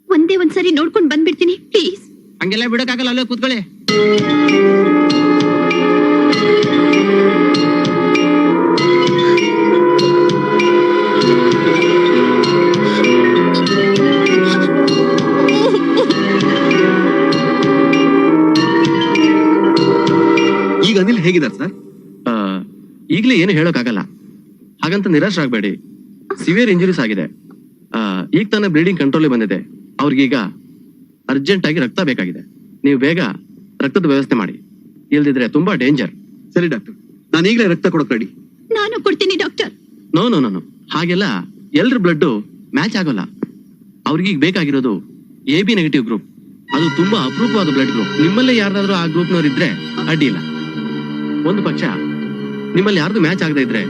ಒಂದೇ ಒಂದ್ಸರಿ ನೋಡ್ಕೊಂಡ್ ಬಂದ್ಬಿಡ್ತೀನಿ ಪ್ಲೀಸ್. ಹಂಗೆಲ್ಲ ಬಿಡಕ್ಕಾಗಲ್ಲ, ಅಲ್ಲೇ ಕೂತ್ಕೊಳ್ಳಿ. ಈಗ ಅನಿಲ್ ಹೇಗಿದ್ದಾರೆ ಸರ್? ಈಗಲೇ ಏನು ಹೇಳೋಕ್ಕಾಗಲ್ಲ. ಹಾಗಂತ ನಿರಾಶರಾಗಬೇಡಿ. ಸಿವಿಯರ್ ಇಂಜುರೀಸ್ ಆಗಿದೆ. ಈಗ ತಾನೇ ಬ್ಲೀಡಿಂಗ್ ಕಂಟ್ರೋಲ್ ಬಂದಿದೆ. ಅವ್ರಿಗೀಗ ಅರ್ಜೆಂಟ್ ಆಗಿ ರಕ್ತ ಬೇಕಾಗಿದೆ. ನೀವು ಬೇಗ ರಕ್ತದ ವ್ಯವಸ್ಥೆ ಮಾಡಿ, ಇಲ್ದಿದ್ರೆ ತುಂಬಾ ಡೇಂಜರ್. ಸರಿ ಡಾಕ್ಟರ್, ನಾನು ಈಗಲೇ ರಕ್ತ ಕೊಡಕ್ ರೆಡಿ. ನಾನು ಕೊಡ್ತೀನಿ doctor. No no no no, ಹಾಗೆಲ್ಲ ಎಲ್ರ ಬ್ಲಡ್ ಮ್ಯಾಚ್ ಆಗೋಲ್ಲ. ಅವ್ರಿಗೀಗ ಬೇಕಾಗಿರೋದು AB ನೆಗೆಟಿವ್ ಗ್ರೂಪ್. ಅದು ತುಂಬಾ ಅಪರೂಪವಾದ ಬ್ಲಡ್ ಗ್ರೂಪ್. ನಿಮ್ಮಲ್ಲೇ ಯಾರಾದ್ರೂ ಆ ಗ್ರೂಪ್ನವ್ರು ಇದ್ರೆ ಅಡ್ಡಿ ಇಲ್ಲ. ಒಂದು ಪಕ್ಷ ನಿಮ್ಮಲ್ಲಿ ಯಾರ್ದು ಮ್ಯಾಚ್ ಆಗದೆ ಇದ್ರೆ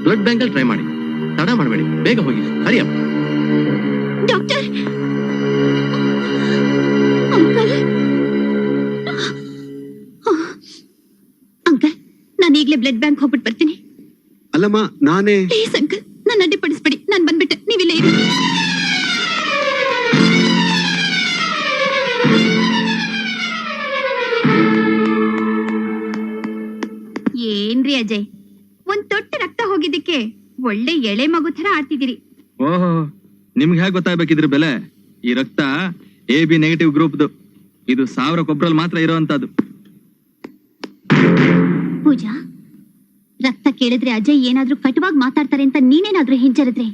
ಬ್ಲಡ್ ಬ್ಯಾಂಕ್ ಅಲ್ಲಿ ಟ್ರೈ ಮಾಡಿ. ತಡ ಮಾಡಬೇಡಿ, ಬೇಗ ಹೋಗಿ. ಹರಿಯಪ್ಪ. ಡಾಕ್ಟರ್, ಅಂಕಲ್, ಅಂಕಲ್, ನಾನು ಈಗಲೇ ಬ್ಲಡ್ ಬ್ಯಾಂಕ್ ಹೋಗ್ಬಿಟ್ಟು ಬರ್ತೀನಿ. ಅಲ್ಲಮ್ಮ, ನಾನೇ. ಪ್ಲೀಸ್ ಅಂಕಲ್, ನನ್ನ ಅಡ್ಡಿಪಡಿಸ್ಬೇಡಿ. ನಾನು ಬಂದ್ಬಿಟ್ಟೆ, ನೀವಿಲ್ಲೇ ಇರಿ. ಏನ್ರಿ ಅಜಯ್, ಒಂದ್ ತೊಟ್ಟು ರಕ್ತ ಹೋಗಿದ್ದಕ್ಕೆ ಒಳ್ಳೆ ಎಳೆ ಮಗು ತರ ಆಡ್ತಿದ್ದೀರಿ. ಓಹೋ, ನಿಮ್ಗೆ ಹೇಗೆ ಗೊತ್ತಾಗ್ಬೇಕಿದ್ರ ಬೆಲೆ? ಈ ರಕ್ತ AB ನೆಗೆಟಿವ್ ಗ್ರೂಪ್ದು. ಇದು 1000 ಕೊಬ್ರಲ್ಲಿ ಮಾತ್ರ ಇರೋವಂತದ್ದು. ಪೂಜಾ, ರಕ್ತ ಕೇಳಿದ್ರೆ ಅಜಯ್ ಏನಾದ್ರೂ ಕಟುವಾಗಿ ಮಾತಾಡ್ತಾರೆ ಅಂತ ನೀನೇನಾದ್ರೂ ಹಿಂಜರಿದ್ರೆ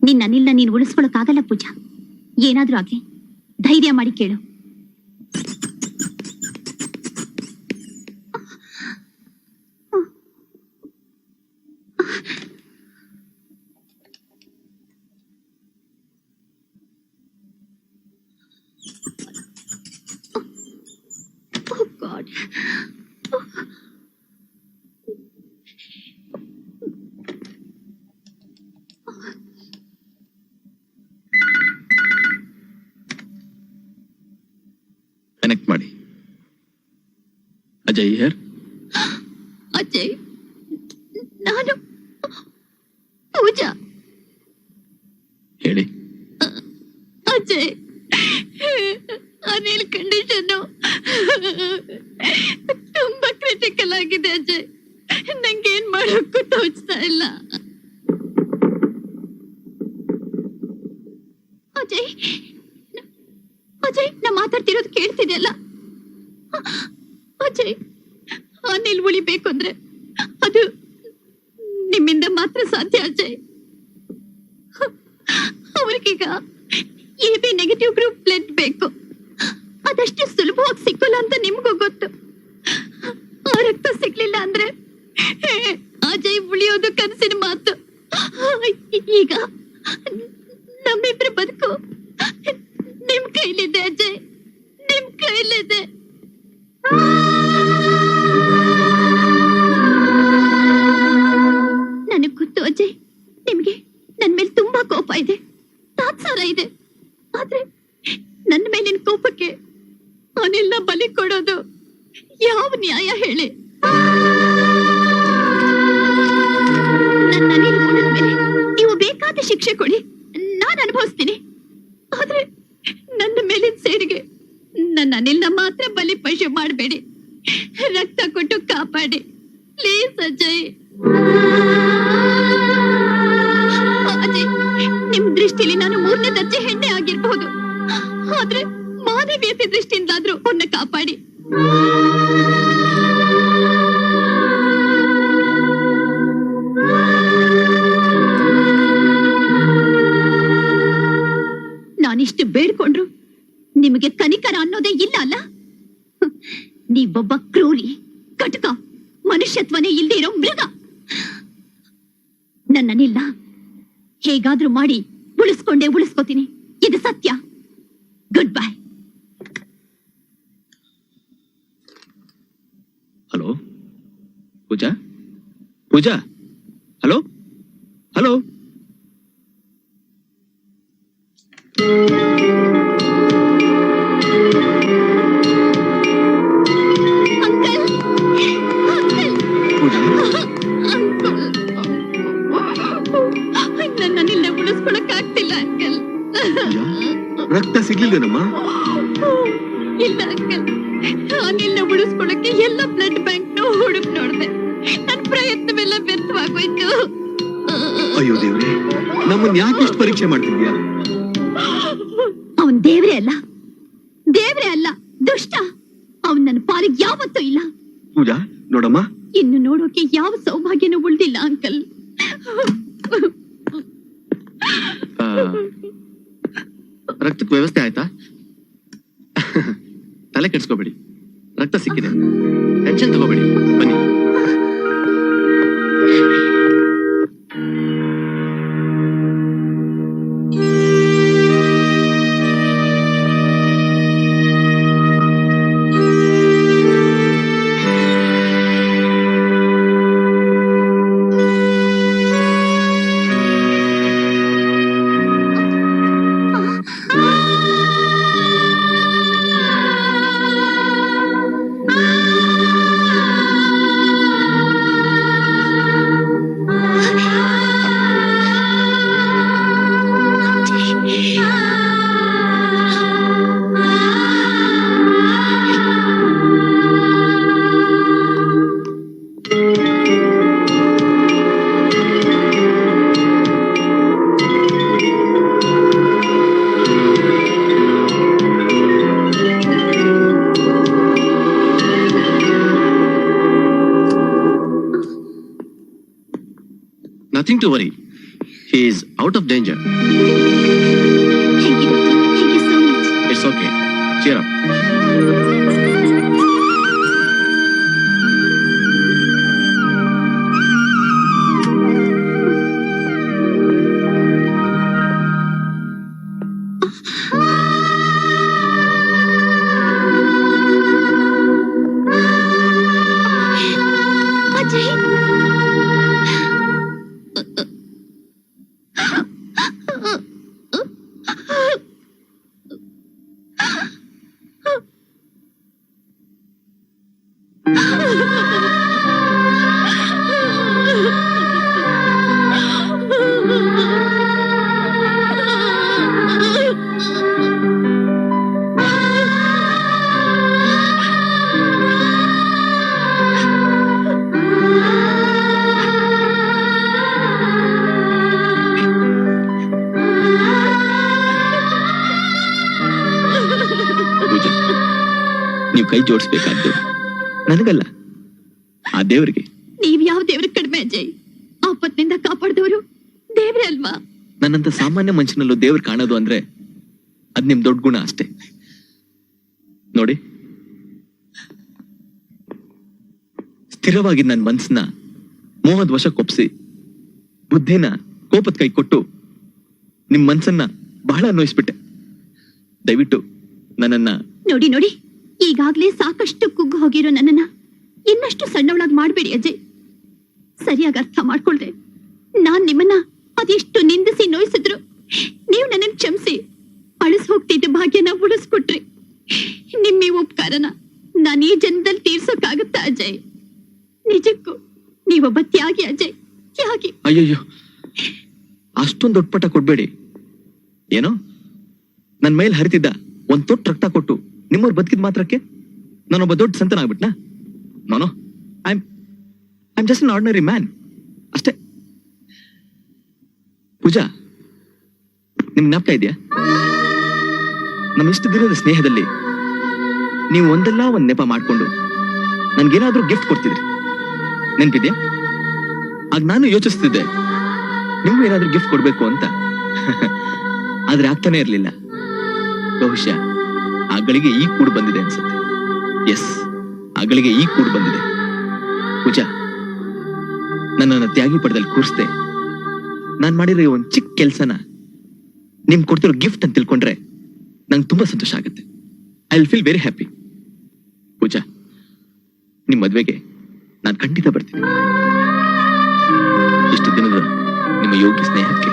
ನಿನ್ನ ಅನಿಲ್ನ ನೀನ್ ಉಳಿಸ್ಕೊಳಕ್ಕಾಗಲ್ಲ ಪೂಜಾ. ಏನಾದ್ರೂ ಆಗ್ಲಿ, ಧೈರ್ಯ ಮಾಡಿ ಕೇಳು. Oh God. ಕನೆಕ್ಟ್ ಮಾಡಿ. ಅಜಯ್ ಹಿಯರ್. ಅಜಯ್, ನಾನು ಪೂಜಾ. ಹೇಳಿ. ಅಜಯ್, ಅನಿಲ್ ಕಂಡೀಷನ್ ತುಂಬಾ ಕ್ರಿಟಿಕಲ್ ಆಗಿದೆ ಅಜಯ್. ನಂಗೆ ಅಜಯ್ ಅಜಯ್ ನಾ ಮಾತಾಡ್ತಿರೋದು ಕೇಳ್ತಿದೆಯಲ್ಲ? ಅಜಯ್ ಅನಿಲ್ ಉಳಿಬೇಕು ಅಂದ್ರೆ ಅದು ನಿಮ್ಮಿಂದ ಮಾತ್ರ ಸಾಧ್ಯ ಅಜಯ್. ಅವ್ರಿಗೀಗ AB ನೆಗೆಟಿವ್ ಗ್ರೂಪ್ ಬ್ಲಡ್ ಬೇಕು. ಅದಷ್ಟು ಸುಲಭವಾಗಿ ಸಿಕ್ಕಲ್ಲ ಅಂತ ನಿಮ್ಗೂ ಗೊತ್ತು. ಆ ರಕ್ತ ಸಿಗ್ಲಿಲ್ಲ ಅಂದ್ರೆ ಅಜಯ್ ಉಳಿಯೋದು ಕನಸಿನ ಮಾತು. ಈಗ ನಮ್ಮಿಬ್ರ ಬದುಕು ನಿಮ್ ಕೈಲಿದೆ ಅಜಯ್, ನಿಮ್ ಕೈಲಿದೆ. ನನಗ್ ಗೊತ್ತು ಅಜಯ್, ನಿಮ್ಗೆ ನನ್ ಮೇಲೆ ತುಂಬಾ ಕೋಪ ಇದೆ, ತಾತ್ಸಾರ ಇದೆ. ಆದ್ರೆ ನನ್ನ ಮೇಲಿನ ಕೋಪಕ್ಕೆ ಅವನೆಲ್ಲ ಬಲಿ ಕೊಡೋದು ಯಾವ ನ್ಯಾಯ ಹೇಳಿ? ನನ್ನ ಅನಿಲ್ ಮೇಲೆ ನೀವು ಬೇಕಾದ ಶಿಕ್ಷೆ ಕೊಡಿ, ನಾನ್ ಅನುಭವಿಸ್ತೀನಿ. ಆದ್ರೆ ನನ್ನ ಮೇಲಿನ ಸೇರಿಗೆ ನನ್ನ ಅನಿಲ್ನ ಮಾತ್ರ ಬಲಿ ಪಶು ಮಾಡಬೇಡಿ. ರಕ್ತ ಕೊಟ್ಟು ಕಾಪಾಡಿ ಪ್ಲೀಸ್ ಅಜಯ್. ಅಜಯ್, ನಿಮ್ ದೃಷ್ಟಿಲಿ ನಾನು 3ನೇ ದರ್ಜೆ ಹೆಣ್ಣೆ ಆಗಿರ್ಬಹುದು, ಆದ್ರೆ ಮಾನವೀಯತೆ ದೃಷ್ಟಿಯಿಂದಾದ್ರೂ ಅವನ್ನ ಕಾಪಾಡಿ. ನಾನಿಷ್ಟು ಬೇಡ್ಕೊಂಡ್ರು ನಿಮಗೆ ಕನಿಕರ ಅನ್ನೋದೇ ಇಲ್ಲ ಅಲ್ಲ? ನೀವೊಬ್ಬ ಕ್ರೂರಿ, ಕಟಕ, ಮನುಷ್ಯತ್ವನೇ ಇಲ್ಲದೆ ಇರೋ ಮೃಗ. ನನ್ನನಿಲ್ಲ ಹೇಗಾದ್ರೂ ಮಾಡಿ ಉಳಿಸ್ಕೋತೀನಿ, ಇದು ಸತ್ಯ. Good bye. ಹಲೋ ಪೂಜಾ, ಪೂಜಾ, ಹಲೋ ಹಲೋ. ಅಂಕಲ್, ಅಂಕಲ್, ಪೂಜಾ, ನನ್ನನಿಲ್ಲ ಉಳಿಸ್ಕೊಳಕ್ ಆಗ್ತಿಲ್ಲ ಅಂಕಲ್. ರಕ್ತ ಸಿಗ್ಲಿಲ್ವೇನಮ್ಮ? ಇಲ್ಲ ಅಂಕಲ್, ಅನಿಲ್ನ ಉಳಿಸ್ಕೊಳಕ್ಕೆ ಎಲ್ಲ ಬ್ಲಡ್ ಬ್ಯಾಂಕ್ ಹುಡುಕ್ ನೋಡ್ದೆ. ನನ್ ಪ್ರಯತ್ನವೆಲ್ಲ ವ್ಯರ್ಥವಾಗೋಯ್ತು. ಅಯ್ಯೋ ದೇವ್ರೆ, ನಮ್ಮನ್ನ ಯಾಕೆ ಇಷ್ಟು ಪರೀಕ್ಷೆ ಮಾಡ್ತಿದ್ಯಾ? ಅವನ್ ದೇವ್ರೇ ಅಲ್ಲ, ದುಷ್ಟ. ಅವನ್ ನನ್ನ ಪಾಲಿಗೆ ಯಾವತ್ತೂ ಇಲ್ಲ. ಪೂಜಾ ನೋಡಮ್ಮ, ಇನ್ನು ನೋಡೋಕೆ ಯಾವ ಸೌಭಾಗ್ಯನೂ ಉಳ್ದಿಲ್ಲ ಅಂಕಲ್. ರಕ್ತಕ್ಕೆ ವ್ಯವಸ್ಥೆ ಆಯ್ತಾ? ತಲೆ ಕೆಡ್ಸ್ಕೋಬೇಡಿ, ರಕ್ತ ಸಿಕ್ಕಿದೆ, ಟೆನ್ಷನ್ ತಗೋಬೇಡಿ, ಬನ್ನಿ. Nothing to worry. He is out of danger. Thank you so much. It's okay. Cheer up. ಕೈ ಜೋಡಿಸ್ಬೇಕಾದ್ದು ನನಗಲ್ಲ, ಆ ದೇವರಿಗೆ. ನೀವ್ ಯಾವ ದೇವ್ರಿಗೆ ಕಡಿಮೆ ಅಜಯ್? ಆಪತ್ತಿನಿಂದ ಕಾಪಾಡಿದವರು ದೇವ್ರೇ ಅಲ್ವಾ? ನನ್ನಂತ ಸಾಮಾನ್ಯ ಮನುಷ್ಯನಲ್ಲೂ ದೇವ್ರು ಕಾಣೋದು ಅಂದ್ರೆ ಅದ್ ನಿಮ್ ದೊಡ್ಡ ಗುಣ ಅಷ್ಟೇ. ನೋಡಿ, ಸ್ಥಿರವಾಗಿ ನನ್ನ ಮನ್ಸನ್ನ ಮೋಹದ ವಶಕ್ಕೊಪ್ಸಿ ಬುದ್ಧಿನ ಕೋಪದ ಕೈ ಕೊಟ್ಟು ನಿಮ್ ಮನ್ಸನ್ನ ಬಹಳ ನೋಯಿಸ್ಬಿಟ್ಟೆ. ದಯವಿಟ್ಟು ನನ್ನನ್ನ ನೋಡಿ ನೋಡಿ, ಈಗಾಗ್ಲೇ ಸಾಕಷ್ಟು ಕುಗ್ಗು ಹೋಗಿರೋ ನನ್ನನ್ನ ಇನ್ನಷ್ಟು ಸಣ್ಣವಳಾಗಿ ಮಾಡ್ಬೇಡಿ ಅಜಯ್. ಸರಿಯಾಗಿ ಅರ್ಥ ಮಾಡ್ಕೊಳ್ದೆ ನಾನ್ ನಿಮ್ಮನ್ನ ಅದೆಷ್ಟು ನಿಂದಿಸಿ ನೋಯಿಸಿದ್ರು ನೀವು ನನ್ನನ್ನು ಕ್ಷಮಿಸಿ ಅಳಿಸ್ ಹೋಗ್ತಿದ್ದ ಭಾಗ್ಯನ ಉಳಿಸ್ಕೊಟ್ರಿ. ನಿಮ್ಮ ಈ ಉಪಕಾರನ ನಾನು ಈ ಜನ್ಮದಲ್ಲಿ ತೀರ್ಸೋಕ್ಕಾಗತ್ತಾ ಅಜಯ್? ನಿಜಕ್ಕೂ ನೀವೊಬ್ಬ ತ್ಯಾಗಿ ಅಜಯ್, ತ್ಯಾಗಿ. ಅಯ್ಯಯ್ಯೋ, ಅಷ್ಟೊಂದು ದೊಡ್ಡ ಪಟ್ಟ ಕೊಡ್ಬೇಡಿ. ಏನೋ ನನ್ ಮೇಲೆ ಹರಿತಿದ್ದ ಒಂದ್ ತೊಟ್ಟು ರಕ್ತ ಕೊಟ್ಟು ನಿಮ್ಮವ್ರು ಬದುಕಿದ ಮಾತ್ರಕ್ಕೆ ನಾನೊಬ್ಬ ದೊಡ್ಡ ಸಂತನಾಗ್ಬಿಟ್ನಾ? ನಾನು I am just an ordinary man ಅಷ್ಟೇ. ಪೂಜಾ, ನಿಮ್ ಜ್ಞಾಪಕ ಇದೆಯಾ? ನಮ್ಮ ಇಷ್ಟು ದಿನದ ಸ್ನೇಹದಲ್ಲಿ ನೀವು ಒಂದಲ್ಲ ಒಂದ್ ನೆಪ ಮಾಡ್ಕೊಂಡು ನನ್ಗೇನಾದ್ರೂ ಗಿಫ್ಟ್ ಕೊಡ್ತಿದ್ರಿ, ನೆನ್ಪಿದ್ಯಾ? ಆಗ ನಾನು ಯೋಚಿಸ್ತಿದ್ದೆ ನಿಮ್ಗೂ ಏನಾದ್ರೂ ಗಿಫ್ಟ್ ಕೊಡ್ಬೇಕು ಅಂತ. ಆದ್ರೆ ಆಗ್ತಾನೆ ಇರ್ಲಿಲ್ಲ. ಬಹುಶಃ ಆ ಗಳಿಗೆ ಈ ಕೂಡು ಬಂದಿದೆ ಅನ್ಸುತ್ತೆ. ಎಸ್, ಆ ಗಳಿಗೆ ಈ ಕೂಡು ಬಂದಿದೆ. ಪೂಜಾ, ನನ್ನನ್ನು ತ್ಯಾಗಿ ಪಡೆದಲ್ಲಿ ಕೂರಿಸ್ದೆ ನಾನ್ ಮಾಡಿರೋ ಒಂದ್ ಚಿಕ್ಕ ಕೆಲ್ಸನ ನಿಮ್ ಕೊಡ್ತಿರೋ ಗಿಫ್ಟ್ ಅಂತ ತಿಳ್ಕೊಂಡ್ರೆ ನಂಗೆ ತುಂಬಾ ಸಂತೋಷ ಆಗುತ್ತೆ. I will feel very happy. Pooja, ನಿಮ್ ಮದ್ವೆಗೆ ನಾನು ಖಂಡಿತ ಬರ್ತೀನಿ. ಇಷ್ಟು ದಿನದ ನಿಮ್ಮ ಯೋಗ್ಯ ಸ್ನೇಹಕ್ಕೆ